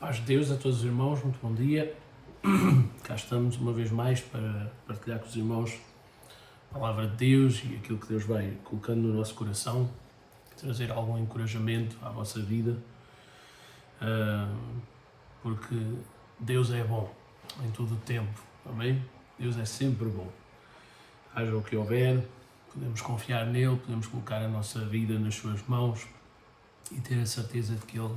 Paz de Deus a todos os irmãos, muito bom dia. Cá estamos uma vez mais para partilhar com os irmãos a palavra de Deus e aquilo que Deus vai colocando no nosso coração, trazer algum encorajamento à vossa vida, porque Deus é bom em todo o tempo, amém? Deus é sempre bom. Haja o que houver, podemos confiar nele, podemos colocar a nossa vida nas suas mãos e ter a certeza de que Ele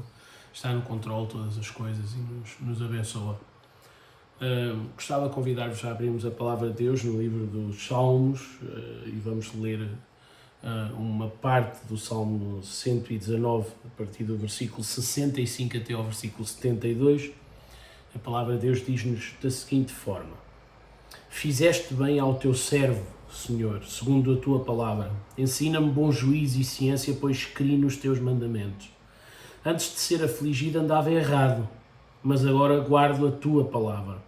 está no controle de todas as coisas e nos abençoa. Gostava de convidar-vos a abrirmos a palavra de Deus no livro dos Salmos e vamos ler uma parte do Salmo 119, a partir do versículo 65 até ao versículo 72. A palavra de Deus diz-nos da seguinte forma: Fizeste bem ao teu servo, Senhor, segundo a tua palavra. Ensina-me bom juízo e ciência, pois criei nos teus mandamentos. Antes de ser afligido andava errado, mas agora guardo a tua palavra.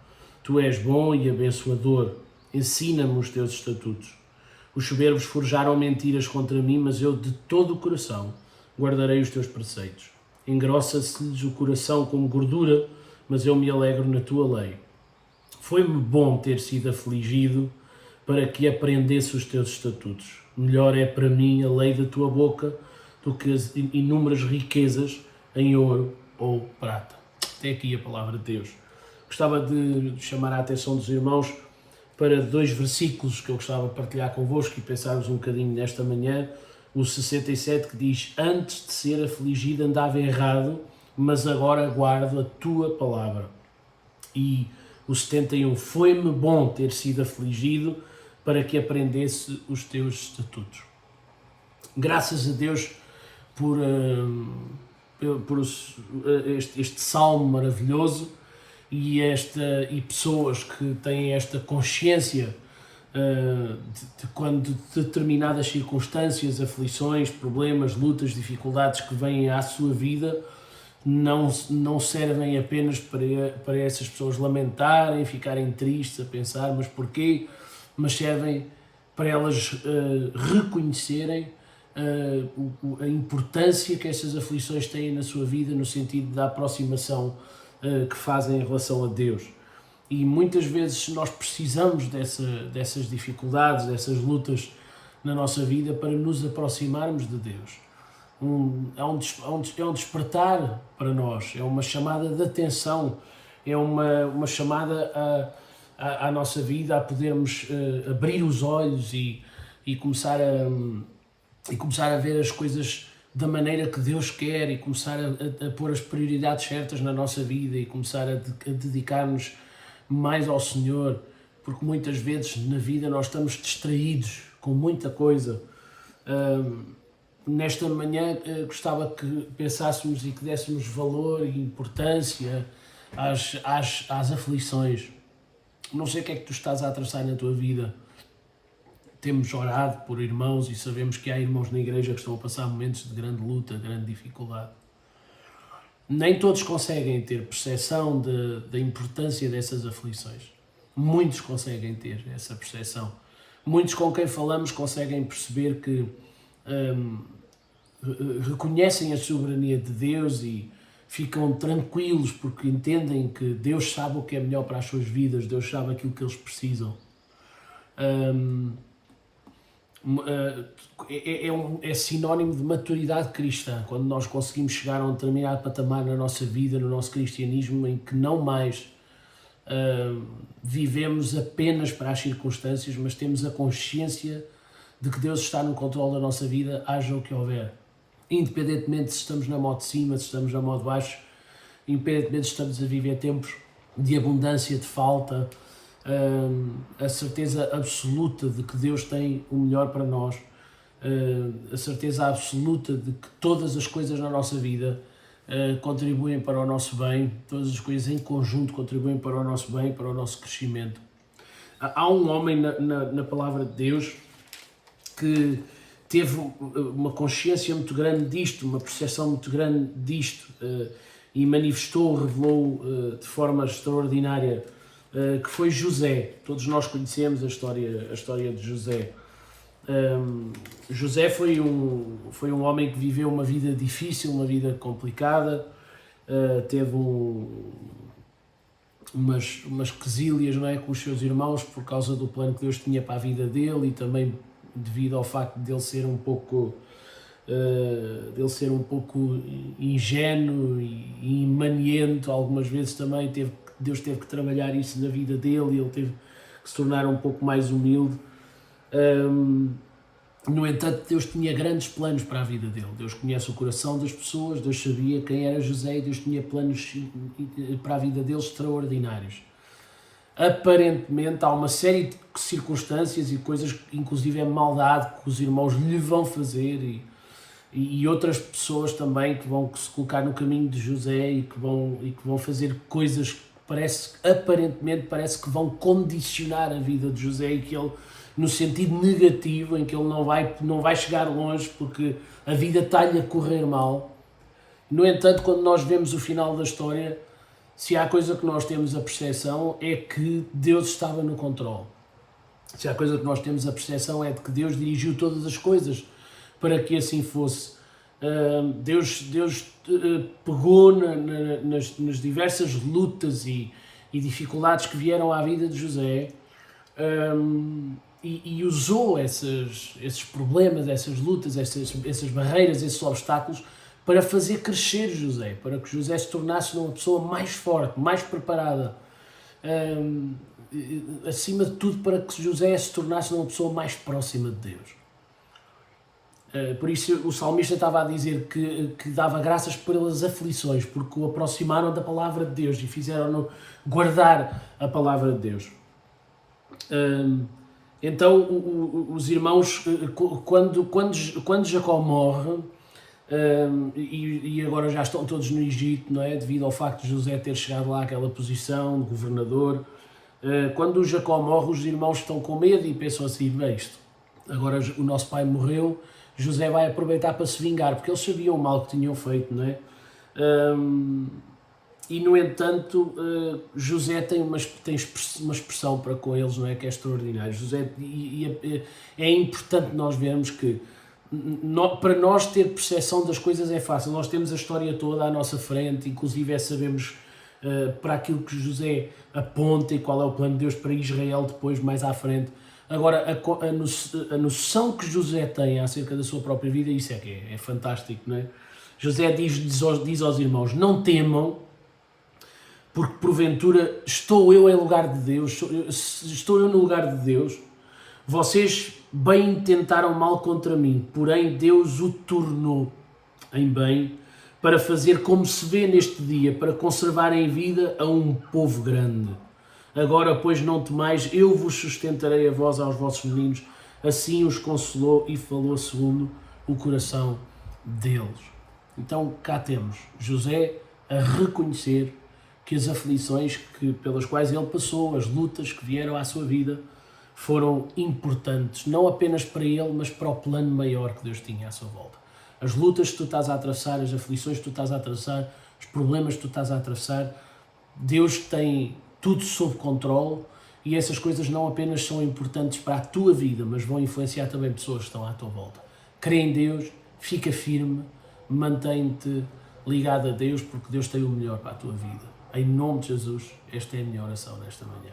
Tu és bom e abençoador. Ensina-me os teus estatutos. Os soberbos forjaram mentiras contra mim, mas eu de todo o coração guardarei os teus preceitos. Engrossa-se-lhes o coração como gordura, mas eu me alegro na tua lei. Foi-me bom ter sido afligido para que aprendesse os teus estatutos. Melhor é para mim a lei da tua boca do que as inúmeras riquezas em ouro ou prata. Até aqui a palavra de Deus. Gostava de chamar a atenção dos irmãos para dois versículos que eu gostava de partilhar convosco e pensarmos um bocadinho nesta manhã. O 67 que diz: Antes de ser afligido andava errado, mas agora guardo a tua palavra. E o 71: Foi-me bom ter sido afligido para que aprendesse os teus estatutos. Graças a Deus por este salmo maravilhoso e pessoas que têm esta consciência de quando determinadas circunstâncias, aflições, problemas, lutas, dificuldades que vêm à sua vida não servem apenas para essas pessoas lamentarem, ficarem tristes, a pensar mas porquê, mas servem para elas reconhecerem a importância que essas aflições têm na sua vida, no sentido da aproximação que fazem em relação a Deus. E muitas vezes nós precisamos dessas dificuldades, dessas lutas na nossa vida para nos aproximarmos de Deus. É um despertar para nós, é uma chamada de atenção, é uma chamada à nossa vida, a podermos abrir os olhos e começar a ver as coisas da maneira que Deus quer e começar a pôr as prioridades certas na nossa vida e começar a dedicar-nos mais ao Senhor, porque muitas vezes na vida nós estamos distraídos com muita coisa. Nesta manhã gostava que pensássemos e que dessemos valor e importância às aflições. Não sei o que é que tu estás a atravessar na tua vida. Temos orado por irmãos e sabemos que há irmãos na igreja que estão a passar momentos de grande luta, grande dificuldade. Nem todos conseguem ter percepção da importância dessas aflições. Muitos conseguem ter essa percepção. Muitos com quem falamos conseguem perceber que reconhecem a soberania de Deus e ficam tranquilos porque entendem que Deus sabe o que é melhor para as suas vidas, Deus sabe aquilo que eles precisam. É sinónimo de maturidade cristã, quando nós conseguimos chegar a um determinado patamar na nossa vida, no nosso cristianismo, em que não mais vivemos apenas para as circunstâncias, mas temos a consciência de que Deus está no controle da nossa vida, haja o que houver. Independentemente se estamos na modo de cima, se estamos na modo de baixo, independentemente se estamos a viver tempos de abundância, de falta, a certeza absoluta de que Deus tem o melhor para nós, a certeza absoluta de que todas as coisas na nossa vida contribuem para o nosso bem, todas as coisas em conjunto contribuem para o nosso bem, para o nosso crescimento. Há um homem na palavra de Deus que teve uma consciência muito grande disto, uma percepção muito grande disto e revelou de forma extraordinária, que foi José. Todos nós conhecemos a história de José. José foi um homem que viveu uma vida difícil, uma vida complicada, teve umas quesílias, não é, com os seus irmãos por causa do plano que Deus tinha para a vida dele e também devido ao facto de ele ser um pouco ingênuo e maniento. Algumas vezes também Deus teve que trabalhar isso na vida dele e ele teve que se tornar um pouco mais humilde. No entanto, Deus tinha grandes planos para a vida dele. Deus conhece o coração das pessoas, Deus sabia quem era José e Deus tinha planos para a vida dele extraordinários. Aparentemente há uma série de circunstâncias e coisas, inclusive maldade, que os irmãos lhe vão fazer e outras pessoas também que vão se colocar no caminho de José e que vão fazer coisas que aparentemente parece que vão condicionar a vida de José e que ele, no sentido negativo, em que ele não vai chegar longe porque a vida está-lhe a correr mal. No entanto, quando nós vemos o final da história, se há coisa que nós temos a percepção é que Deus estava no controle. Se há coisa que nós temos a percepção é de que Deus dirigiu todas as coisas para que assim fosse. Deus pegou nas diversas lutas e dificuldades que vieram à vida de José e usou esses problemas, essas lutas, essas barreiras, esses obstáculos para fazer crescer José, para que José se tornasse uma pessoa mais forte, mais preparada, acima de tudo para que José se tornasse uma pessoa mais próxima de Deus. Por isso o salmista estava a dizer que dava graças pelas aflições, porque o aproximaram da palavra de Deus e fizeram-no guardar a palavra de Deus. Então os irmãos, quando Jacó morre, e agora já estão todos no Egito, não é? Devido ao facto de José ter chegado lá àquela posição de governador, quando Jacó morre, os irmãos estão com medo e pensam assim: bem, agora o nosso pai morreu, José vai aproveitar para se vingar, porque eles sabiam o mal que tinham feito, não é? E no entanto, José tem uma expressão para com eles, não é? Que é extraordinário. José, é importante nós vermos que para nós ter percepção das coisas é fácil. Nós temos a história toda à nossa frente, inclusive sabemos para aquilo que José aponta e qual é o plano de Deus para Israel depois, mais à frente. Agora, a noção que José tem acerca da sua própria vida, isso é que é fantástico, não é? José diz aos irmãos: não temam, porque porventura estou eu em lugar de Deus, estou eu no lugar de Deus. Vocês bem tentaram mal contra mim, porém Deus o tornou em bem, para fazer como se vê neste dia, para conservar em vida a um povo grande. Agora, pois, não temais, eu vos sustentarei a vós, aos vossos meninos. Assim os consolou e falou segundo o coração deles. Então, cá temos José a reconhecer que as aflições pelas quais ele passou, as lutas que vieram à sua vida, foram importantes, não apenas para ele, mas para o plano maior que Deus tinha à sua volta. As lutas que tu estás a atravessar, as aflições que tu estás a atravessar, os problemas que tu estás a atravessar, Deus tem tudo sob controle e essas coisas não apenas são importantes para a tua vida, mas vão influenciar também pessoas que estão à tua volta. Crê em Deus, fica firme, mantém-te ligado a Deus, porque Deus tem o melhor para a tua vida. Em nome de Jesus, esta é a minha oração nesta manhã.